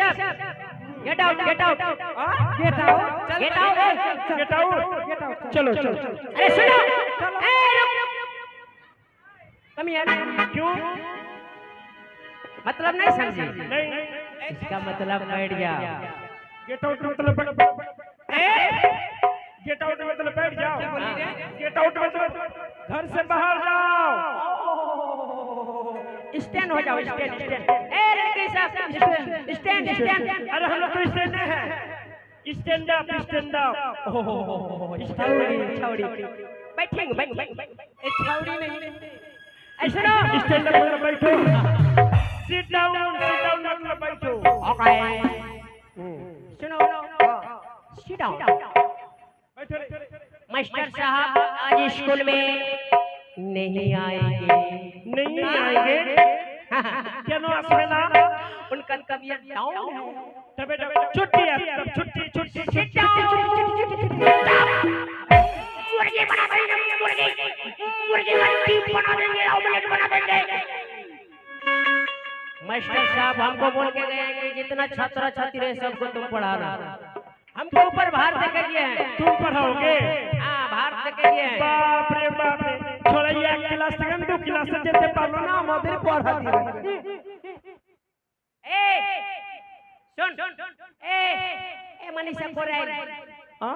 सब get out get out get out get out get out चलो चलो अरे सुनो ए रुक कम यार क्यों मतलब नहीं समझी नहीं इसका मतलब बैठ जाओ गेट आउट मतलब गेट आउट मतलब बैठ जाओ गेट आउट मतलब घर से बाहर जाओ स्टैंड हो जाओ स्टैंड स्टैंड ए लड़की सब स्टैंड स्टैंड अरे हम लोग तो स्टैंड है स्टैंड अप छौड़ी छौड़ी बैठेंगे बैठ बैठ छावड़ी नहीं ऐसे ना स्टैंड अप मतलब बैठो सिट डाउन मतलब बैठो ओके सुनो सिट डाउन बैठो मास्टर साहब आज स्कूल में नहीं आएंगे नहीं आएंगे क्या नो असमेला उनका तबीयत डाउन है तबे छुट्टी है तब छुट्टी छुट्टी सिट डाउन मुर्गी बना देंगे मुर्गी का टीम बना देंगे ऑमलेट बना देंगे मास्टर साहब हमको बोल के गए कि जितना छात्र छात्री है सबको तुम पढ़ाना हमको ऊपर भार दे के दिए हैं तुम पढ़ाओगे हां भार दे के दिए हैं बाप रे छोड़ा ये क्लास सेकंड दो क्लास से जेते पढ़ो ना मदर पढ़ा दी ए सुन ए मनीषा कोरे हां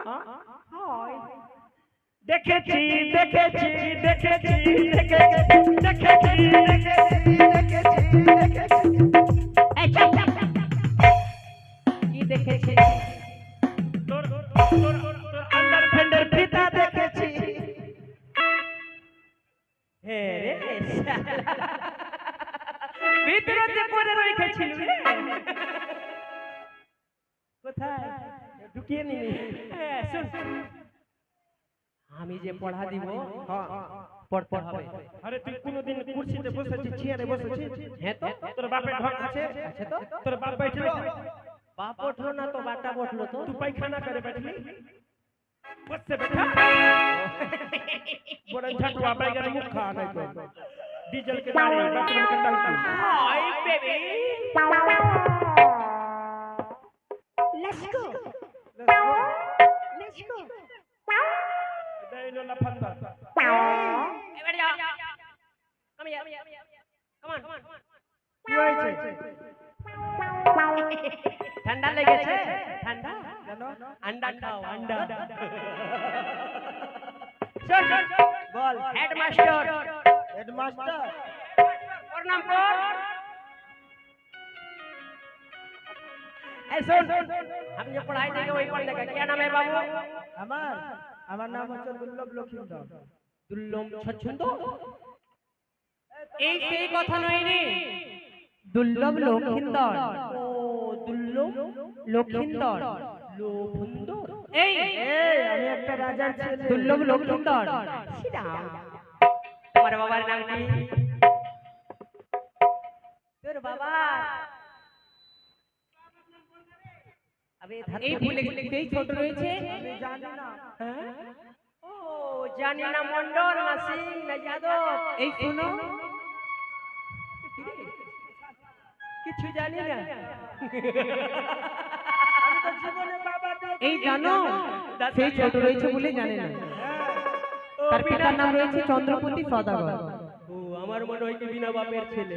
देखेছি देखेছি देखेছি देखेছি ए चुप की देखेছি তোর আন্ডার ফেন্ডার ফিতা দেখেছি হে রে ভিতরেতে পড়ে রেখেছিল কোথায় ঢুকিয়ে নি শুন আমি যে পড়া দিব পড়তে হবে আরে তুই কোনদিন কুরসিতে বসেছিস চেয়ারে বসেছিস হ্যাঁ তো তোর বাপের ঢক আছে আছে তো তোর বাপ बैठलो बाप उठलो ना तो बाटा उठलो तो तू पैखाना करे बैठली बस से बैठा बड़ा झटवा बैगन मुख खा नहीं तो डीजल के गाड़ी बैटरी में टंकी हाय बेबी लेट्स गो दे लो लफंदा ए बैठ जाओ कम हियर कम ऑन কি হয়েছে ठंडा लेगेছে ठंडा জানো अंडा खाओ अंडा सुन বল हेडमास्टर हेडमास्टर प्रणाम कर ए सुन हम जो पढ़ाई देंगे वही पढ़ लेगा क्या नाम है बाबू আমার নাম হচ্ছে দুর্লভ লক্ষিন্দর দুর্লভ ছছন্দ এই সেই কথা নয় রে দুর্লভ লক্ষিন্দর ও দুর্লভ লক্ষিন্দর লক্ষিন্দর এই আমি একটা রাজার ছেলে দুর্লভ লক্ষিন্দর তোমার বাবার নাম কি তোর বাবা আবে এই ভুলে সেই ছোট রয়েছে আমি জানি না হ্যাঁ ও জানি না মন্ডল না সিং না যাদব এই শুনো কিছু জানি না আমি তো জীবনে বাবা এই জানো সেই ছোট রয়েছে বলে জানে না তার পিতার নাম রয়েছে চন্দ্রপতি সদাগর ও আমার মনে হয় কি বিনা বাপের ছেলে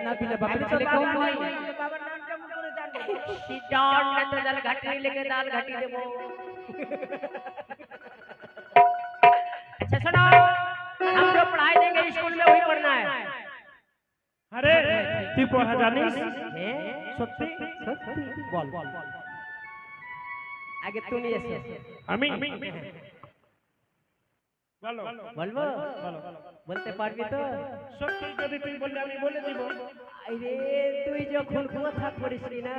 না বিনা বাপের ছেলে কম হয় বাবার নাম কেমন করে জানবো সিডন না তো দাল ঘাটি लेके दाल घाटी देबो अच्छा सुनो हम जो पढ़ाई देंगे स्कूल में वही पढ़ना है আরে তুই পড়া জানিস সত্যি সত্যি বল আগে তুমি এসে আমি বলো বলবো বলতে পারবি তো সত্যি যদি তুই বললে আমি বলে দিব আরে তুই যখন কথা করিস না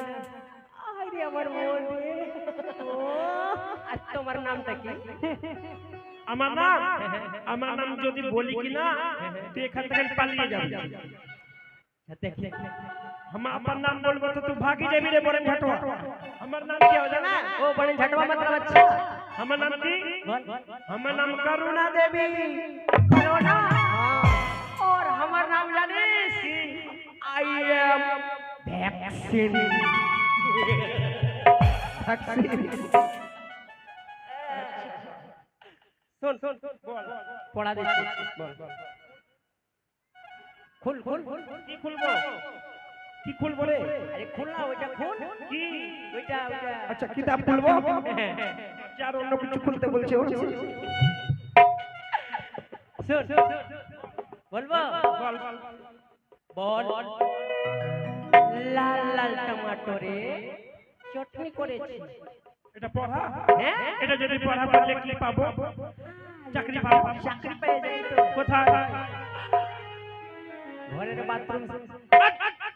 আরে আমার মন রে ও আর তোমার নামটা কি আমার নাম যদি বলি কি না তুই এখান থেকে পালিয়ে যাবি দেখি আমার নাম বলবো তো তুই ভাগি যাবি রে বড় ঝাটুয়া আমার नाम क्या हो जाना ओ बड़े झटवा मतलब अच्छा हमारा नाम की बोल हमारा नाम करुणा देवी करुणा और हमारा नाम जानिस आई एम वैक्सीन শোন শোন বল পড়া দিচ্ছি বল খুল খুল খুল কি খুলবো কি খুলবো রে আরে খুল না ওইটা খুল কি ওইটা ওইটা আচ্ছা কিতাব খুলবো আর অন্য কিছু খুলতে বলছে ও শুন বলবো বল বল লাল লাল টমাটোরে চটনি করেছি এটা পড়া হ্যাঁ এটা যদি পড়া পড়লে কি পাবো চাকরি পাবো চাকরি পেয়ে যাবি তো কোথায় ঘরের বাথরুম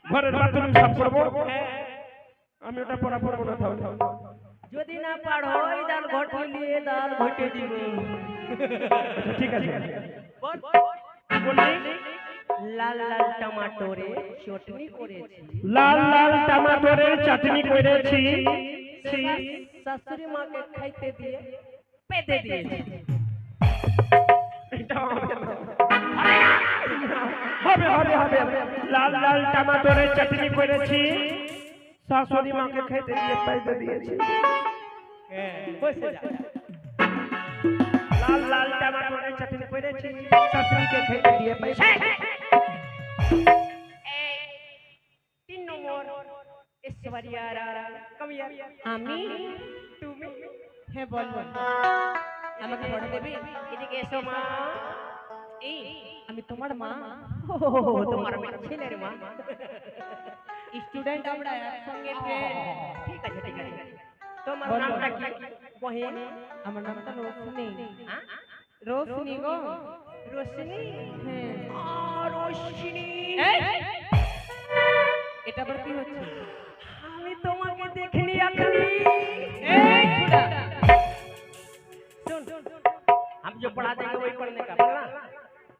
ঘরের বাথরুম সাফ করবো আমি ওটা পড়া পড়বো না তাহলে যদি না পারো এই ডাল ঘটে নিয়ে ডাল ঘটে দিব আচ্ছা, ঠিক আছে বল বললি লাল লাল টমাটোরে চটনি করেছি লাল লাল টমাটোরের চাটনি করেছি শাশুড়ি মাকে খাইতে দিয়ে পেতে দিয়েছি এটা হবে হবে হবে লাল লাল টমাটোরের চাটনি করেছি শাশুড়ি মাকে খেতে দিয়ে পাইতে দিয়েছি বসে যা লাল লাল টমাটোরের চাটনি করেছি শাশুড়িকে খেতে দিয়ে পাইতে তিন নম্বর ঐশ্বরিয়ারা কমিয়ার আমি তুমি হ্যাঁ বল বল আমাকে পড়া দেবে এদিকে এসো মা এই আমি তোমার মা ও তোমার ছেলের মা স্টুডেন্ট আমরা একসঙ্গে ঠিক আছে ঠিক আছে তোমার নামটা কি বহিন আমার নামটা রোশনি রোশনি গো রোশনি হ্যাঁ রোশনি এটা আবার কি হচ্ছে আমি তোমাকে দেখিনি এখনি এই ছোড়া सुन हम जो पढ़ा देंगे वही पढ़ने का बोलना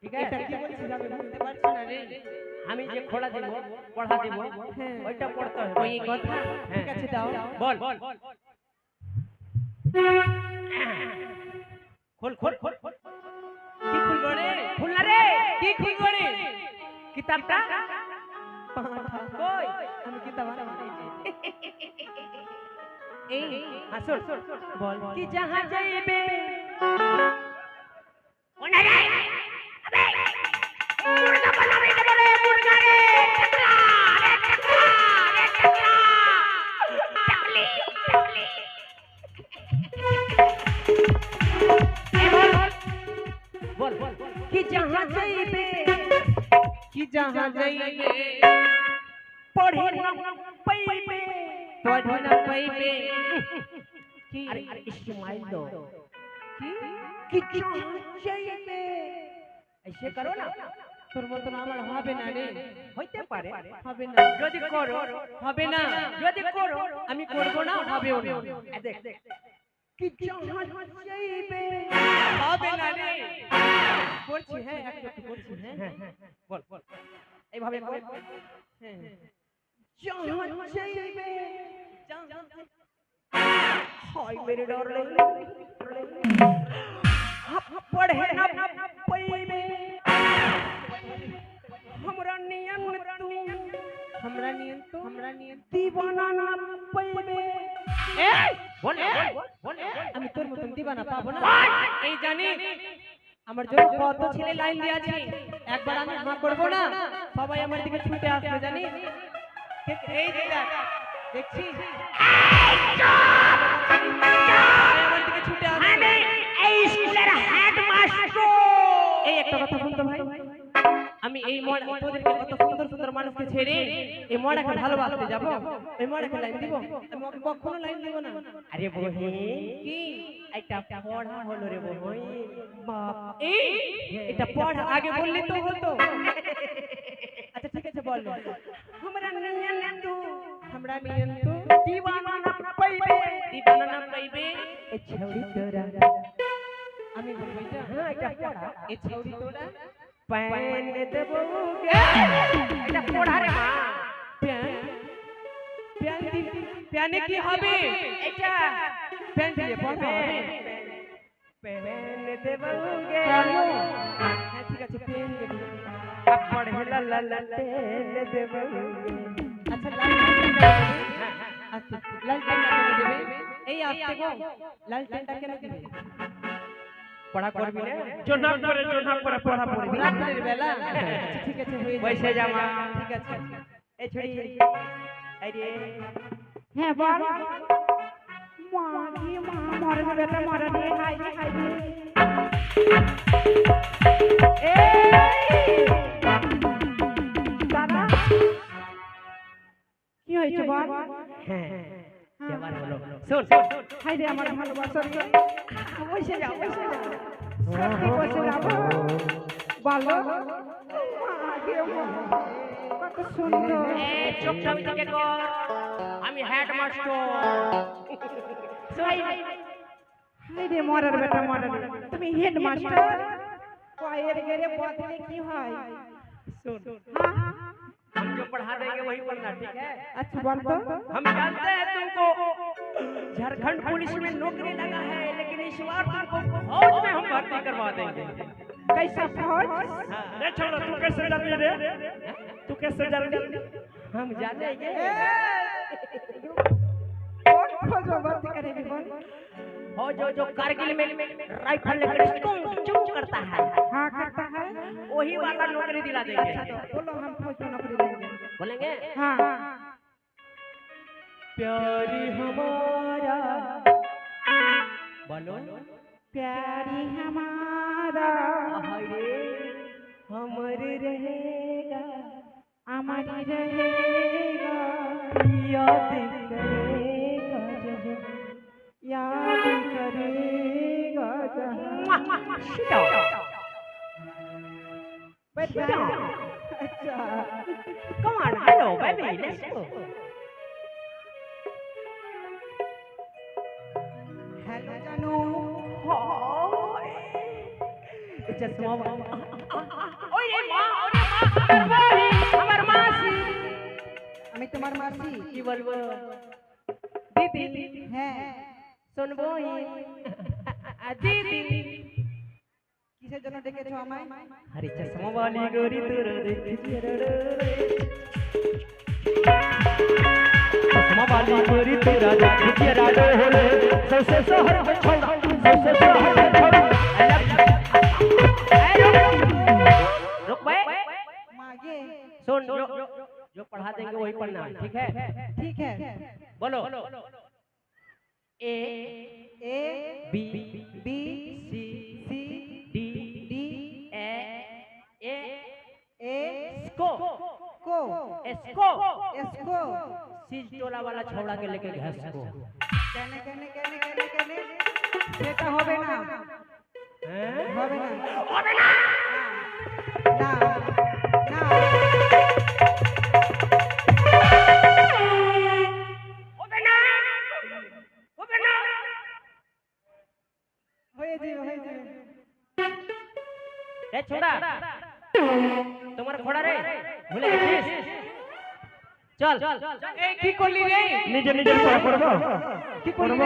ठीक है এটা কি বলছিস আমি বুঝতে পারছি না রে আমি যে খোলা দেব পড়া দেব ওইটা পড়তে হবে ওই কথা ঠিক আছে দাও বল খোল খোল খোল কি খুলবো রে খুল না রে কি খুলবো রে কিতাবটা কই আমি কিতাব আনছি এই আসল বল কি जहां যাইবে ওনা রে আবে মুর্গা বানাবে রে মুর্গা রে টকলা রে টকলা রে টকলা টকলি টকলি এ বল বল কি जहां যাইবে কি जहां যাইবে পড়ে না পাইবে पढ़े ना पाइबे की अरे इस्तेमाल दो की चाहिए ऐसे करो ना তোর মতন আমার হবে না রে হইতে পারে হবে না যদি করো হবে না যদি করো আমি করব না হবেও না দেখ কি চাইবে হবে না রে করছি হ্যাঁ একটু করছি হ্যাঁ বল বল এইভাবে বল হ্যাঁ चाहिए हाय मेरे डार्लिंग पढ़े ना पाइबे हमरा नियन दीवाना ना पाइबे ए बोल बोल আমি তোর মতন দিবানা পাবো না এই জানি আমার জন্য কত ছেলে লাইন দিয়ে আছে একবার আমি হাঁ করব না সবাই আমার দিকে ছুটে আসবে জানি এই দেখ দেখছিস আমার দিকে ছুটে আসবে আমি এই স্কুলের হেডমাস্টার এই একটা কথা শুনতো ভাই আমি এই মড তোদেরকে কত সুন্দর সুন্দর মানুষকে ছেড়ে এই মডাকে ভালোবাসতে যাব এই মডাকে লাইন দিব আমি ওকে কখনো লাইন দিব না আরে বহিন কি একটা পড়া হলো রে বহিন বাপ এই এটা পড়া আগে বললি তো হতো আচ্ছা ঠিক আছে বল हमरा नियन तू दीवाना ना पाइबे ए छौरी तोरा আমি বলবো এটা হ্যাঁ এটা পড়া এ ছৌরি তোরা প্যান দেবো এটা পড়া রে মা প্যানে কি হবে এটা প্যান দিয়ে পড়া হবে প্যান দেবো হ্যাঁ ঠিক আছে প্যান দেবো अब पढ़े ला ला ला तेल देबो अच्छा अच्छा আসতে গো লালটেনটা কেন দিবে পড়া করবি না জোনা করে পড়া পড়বি রাত্রির বেলা ঠিক আছে হয়ে যাবে পয়সা জামা ঠিক আছে এই ছড়ি এই রে হ্যাঁ বল মা কি মা মরে রে বেটা মরে রে হাই রে এই দাদা কি হয়েছে বল হ্যাঁ এবার হলো শুন হাই রে আমার ভালোবাসা রে বসে যাও সত্যি বসে যাও বলো মা কি মা কত সুন্দর চুপচাপ থেকে গো আমি হেডমাস্টার হাই রে মরার বেটা মরার তুমি হেডমাস্টার পায়ের গেরে বদলে কি হয় सुन हाँ हम जो पढ़ा देंगे वही पढ़ना ठीक है अच्छा बोल तो हम जानते हैं तुमको झारखंड पुलिस में नौकरी लगा है लेकिन इस बार तुमको फौज में हम भर्ती करवा देंगे कैसा फौज नहीं छोड़ो तू कैसे जाती रे तू कैसे जाती हम जानेंगे कौन फौज में भर्ती करेगी बोल और जो कारगिल में राइफल लेकर चुम करता है हाँ करता है वही वाला नौकरी दिला देंगे अच्छा तो बोलो हम फौज में नौकरी लेंगे बोलेंगे हाँ प्यारी हमारा बोलो प्यारी हमारा हरे हमर रहेगा हमारी रहेगा याद करेगा जब याद करेगा जहाँ बैठ जा अच्छा Come on, hello baby, let's go. Hello जानू चश्मा ओए माँ हमार मासी আমি তোমার মাসি কি বলবো দিদি হ্যাঁ শুনবো দিদি কিসের জন্য ডেকেছো আমায় हरी चश्मा वाली गोरी तोर देखिए चश्मा वाली गोरी तोरा देखिए राडो होले सबसे शहर में छोड़ा सबसे शहर में छोड़ा रुक बे मागे सुन जो पढ़ा देंगे वही पढ़ना ठीक है ठीक है बोलो A A B B C C D D A A A को को इसको इसको सीज टोला वाला छोड़ा के लेके घास को কেনে কেনে কেনে কেনে কেনে সেটা হবে না हैं হবে না হবে না না না হবে না হবে না হয়ে যাবে ए छोड़ा তোমার ঘোড়া রে ভুলে গেছিস চল এই কি করলি রে নিজে নিজে করব কি করব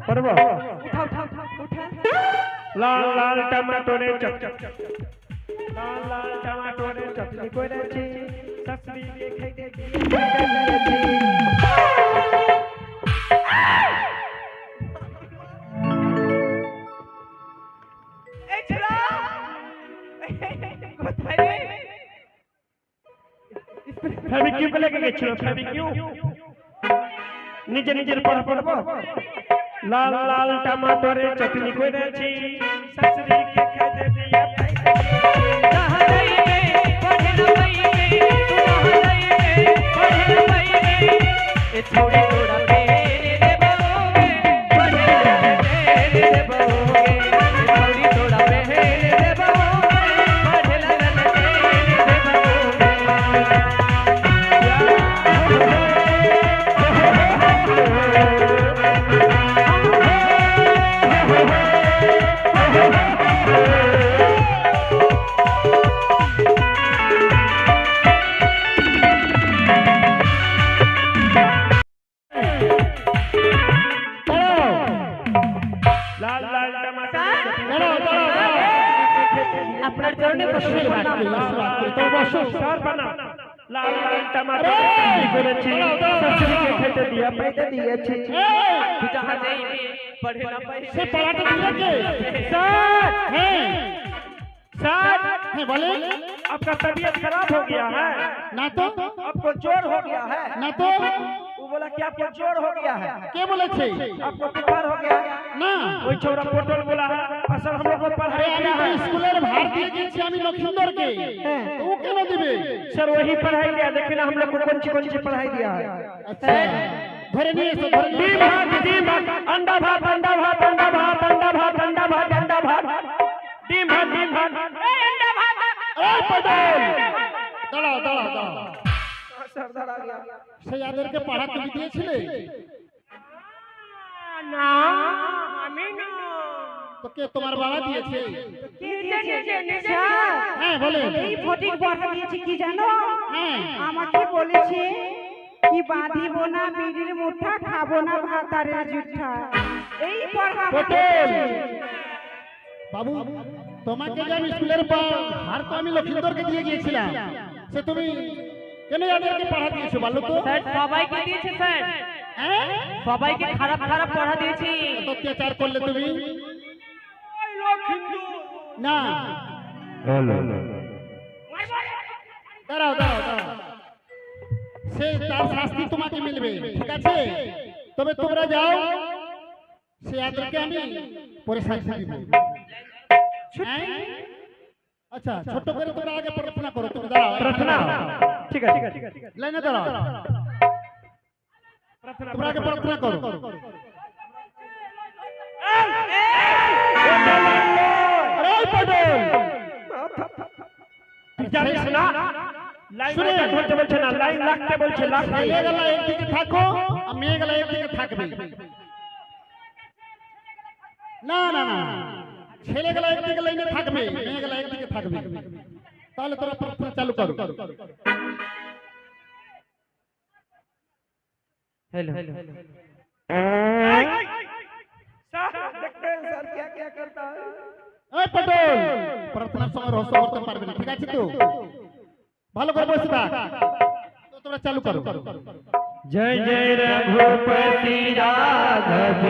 করব উঠা উঠা উঠা লাল লাল টমেটোরে চপ লাল লাল টমেটোরে চটনি করেছি শাশুড়ি দিয়ে খেতে এই ছোড়া কোথায় রে ফেবিকিউ কে লেগে গেছিল ফেবিকিউ নিজে নিজের পড়া পড়ব লাল লাল টমেটোরে চটনি করেছি শাশুড়ি কে খেতে দিয়ে कहां जाइए पढ़े न पाइए तू कहां जाइए पढ़े न पाइए ए छोड़ी तोड़ा मेरे रे बाबूगे पढ़े रे बाबूगे ए छोड़ी तोड़ा मेरे रे बाबूगे पढ़े रे লাল লাল টমেটোরে আপনার কারণে প্রশ্ন তো বসো স্যার বানা লাল লাল টমেটোরে চটনি করেছি শাশুড়ি কে খেতে दिया पैसे दिएছি तू जहाँ जाइबे पढ़े ना সে पाइबे পড়াটা দিলে কে सर হ্যাঁ सर হ্যাঁ বলে आपका तबीयत खराब हो गया है না তো आपको जोर हो गया है না তো वो बोला कि आपको जोर हो गया है কে বলেছে आपको बुखार हो गया है না कोई छोरा पोटल बोला है असल हम लोग को আরে पढ़ाया আমি गया তো है স্কুলের ভার দিয়ে গেছি আমি লক্ষিন্দরকে তো ও কেন দিবে सर वही पढ़ाई दिया देखिए ना हम लोग को कौन सी पढ़ाई दिया है আচ্ছা ধরে নিয়ে এসো ধরে নিয়ে डी भात अंडा भात अंडा भात अंडा भात अंडा भात अंडा भात अंडा भात डी भात अंडा भात এই পটল দাঁড়াও দাঁড়াও দাঁড়াও सर धरा गया সেই আদেরকে পড়া তুমি দিয়েছিলে ना हमें ना তো কে তোমার বাবা দিয়েছে কি দিয়েছে স্যার হ্যাঁ বলে এই ফটিক পড়া দিয়েছে কি জানো হ্যাঁ আমাকে বলেছে কি বাঁধিব না বিড়ির মুঠা খাবো না ভাতারের জুঠা এই পড়া পটল বাবু তোমাকে যে আমি স্কুলের হার তো আমি লক্ষিন্দরকে দিয়ে গিয়েছিলাম সে তুমি কেন আদেরকে পড়া দিয়েছো বলো তো স্যার সবাইকে দিয়েছে স্যার হ্যাঁ সবাইকে খারাপ খারাপ পড়া দিয়েছি কত অত্যাচার করলে তুমি না দাঁড়াও দাঁড়াও দাঁড়াও সে তার শাস্তি তোমাকে মিলবে ঠিক আছে তবে তোমরা যাও সে আদেরকে আমি পরে শাস্তি দিব হ্যাঁ? আচ্ছা ছোট করে তোমরা আগে প্রার্থনা করো তুমি দাঁড়াও प्रार्थना ठीक है ठीक है ठीक है ठीक है লাইনে দাঁড়াও তোমরা আগে প্রার্থনা করো আরে পটল জানিস না লাইন ধরতে বলছে না লাইন লাগতে বলছে লাগতে ছেলেগুলা একদিকে থাকো আর মেয়েগুলা একদিকে থাকবে না না না ছেলেগুলা একদিকে লাইনে থাকবে মেয়েগুলা একদিকে থাকবে তাহলে তোরা প্রার্থনা চালু করো हेलो सर देखते हैं सर क्या क्या करता है এই পটল প্রার্থনার সময় রহস্য করতে পারবে না ঠিক আছে তো ভালো করে বসে থাক তো তোমরা চালু করো जय जय रघुपति राघव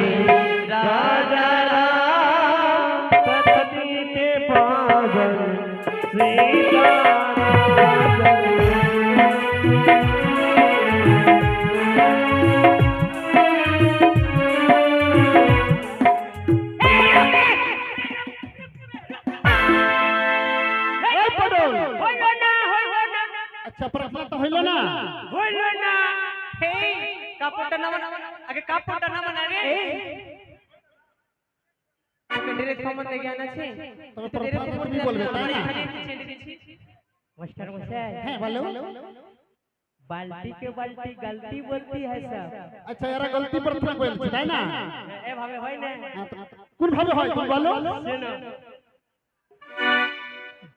राजा राम पतित पावन এই পটল আচ্ছা প্রার্থনা তো হইল না এই কাপড়টা নামান আগে কাপড়টা নামান আরে তোকে ডাইরেক্ট সম্বন্ধে জ্ঞান আছে তবে প্রার্থনা তো তুমি বলবে তাই না মাস্টার মশাই হ্যাঁ বলো बाल्टी के बाल्टी गलती बोलती है सब আচ্ছা এরা গলতি প্রার্থনা করেছে তাই না এভাবে হয় না কোন ভাবে হয় তুমি বলো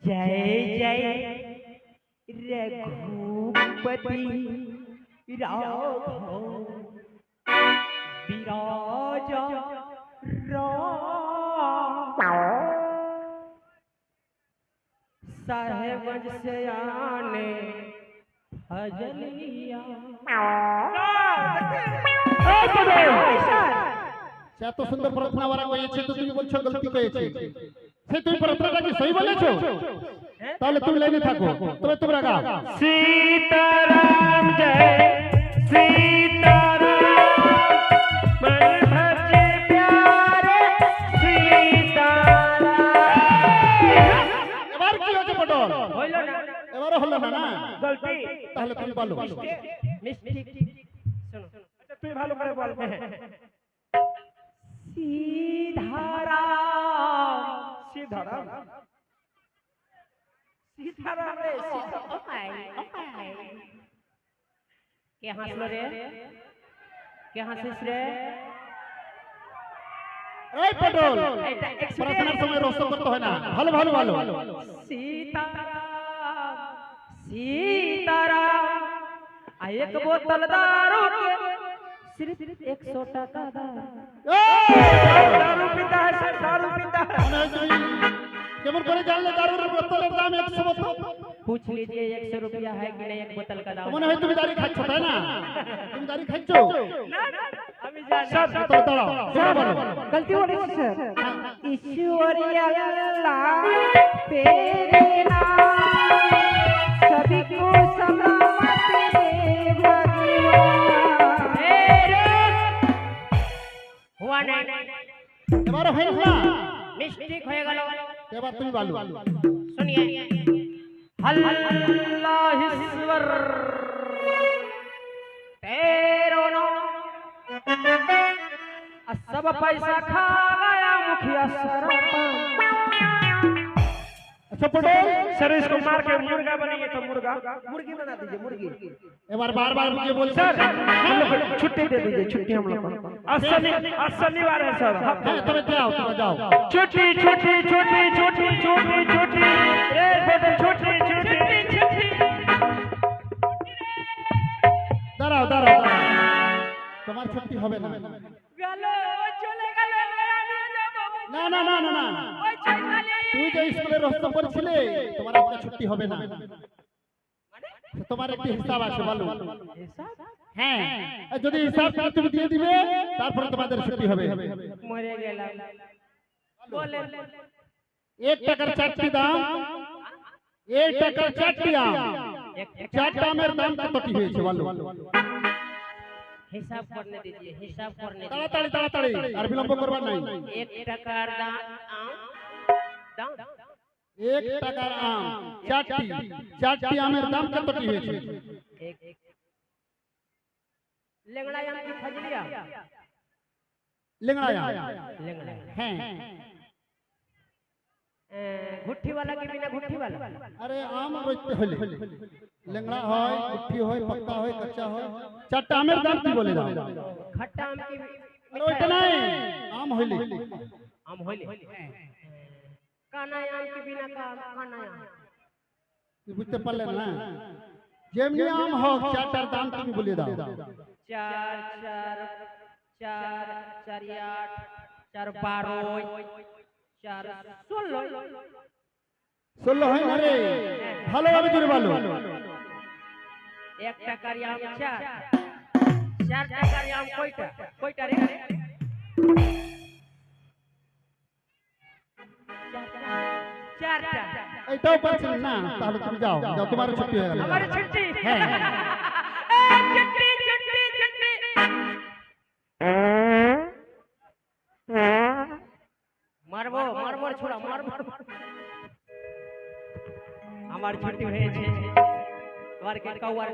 जय जय रघुपति राघव विराज साहेबगंज से आने फजलिया সে এত সুন্দর প্রার্থনা ওরা করেছে তো তুমি বলছো গলতি করেছে সে তুমি প্রার্থনাটা কি সহি বলেছো তাহলে তুমি লাইনে থাকো তবে তোমরা গাও सीताराम जय सीताराम मन भजे प्यारे सीताराम এবার কি হচ্ছে পটল হইল না এবারও হলো না না गलती তাহলে তুমি বলো মিস্টেক শোনো अच्छा तू ভালো করে বল सीधाराम सीताराम सीताराम रे क्या हंसलो रे क्या हंसिस रे এই পটল এটা প্রার্থনার সময় রহস্য করতে হয় না ভালো ভালো ভালো सीताराम सीताराम आ एक बोतल दारू के सिर्फ 100 टका दारू दारू पीता है सर दारू पीता है মনে হয় তুমি কেমন করে জানলে দারুর বোতলের দাম 100 বোতল पूछ लीजिए 100 रुपया है कि नहीं एक बोतल का दाम মনে হয় তুমি দাড়ি খাচ্ছ তাই না তুমি গাড়ি খাইছো আমি জানি স্যার তো দাঁড়াও তোমরা বলো गलती हो रही है सर ईश्वरी अल्लाह तेरे नाम सभी को सलामत दे भगवान हुआ नहीं এবার হইল না मिस्टेक হয়ে গেল এবার তুমি বলো सुनिए अल्लाह ईश्वर तेरो नाम सब पैसा खा गया मुखिया सरपंच अच्छा पटेल सर इसको मार के मुर्गा बनेंगे तो मुर्गा मुर्गी बना दीजिए मुर्गी এবার বারবার मुझे बोल सर हम लोग को छुट्टी दे दीजिए छुट्टी हम लोग को आज शनिवार है सर হ্যাঁ তবে যাও তোমরা যাও छुट्टी छुट्टी छुट्टी छुट्टी छुट्टी छुट्टी रे बेटे छुट्टी छुट्टी छुट्टी দাঁড়াও দাঁড়াও তোমার ছুটি হবে না গেল চলে গেল না না না না না ওই চলে তুই যে স্কুলে রস্ত করছিলে তোমার আজকে ছুটি হবে না তোমার একটা হিসাব আছে বলো হ্যাঁ আর যদি হিসাবটা তুমি দিয়ে দিবে তারপরে তোমাদের ছুটি হবে মরে গেলাম বলেন 1 টাকার 4টি দাম 1 টাকার 4টি আম 4টা আমের দাম কতটি হয়েছে বলো हिसाब करने दीजिए हिसाब करने তাড়াতাড়ি তাড়াতাড়ি আর বিলম্ব করবার নাই दीजिए 1 টাকার দাম দাম 1 টাকার আম 4টি আমের দাম কতটি হয়েছে लेंगड़ा आम की फजलिया লেংড়া আম लेंगड़ा হ্যাঁ गुट्ठी वाला की बिना गुट्ठी वाला আরে আম রইতে হলে লেংড়া হয় গুঠি হয় পাকা হয় কাঁচা হয় 4টা আমের দাম কি বলে দাও खट्टा आम की আরে ওইটা নাই আম হইলে आम होले काना आम की बिना काना आम তুই বুঝতে পারলে না যেমনি আম হোক 4টার দাম তুমি বলে দাও 4 4 4 4 8 4 12 4 16 16 হয় না রে ভালোভাবে জোরে বলো 1 টাকার আম 4 টাকার আম কয়টা কয়টা রে 4টা এইটাও পাচ্ছেন না তাহলে তুমি যাও যাও তোমার ছুটি হয়ে গেল আমার ছুটি হ্যাঁ ছুটি ছুটি ছুটি মারবো মারবো ছোড়া মারবো আমার ছুটি হয়েছে তোমার কে কাউয়ার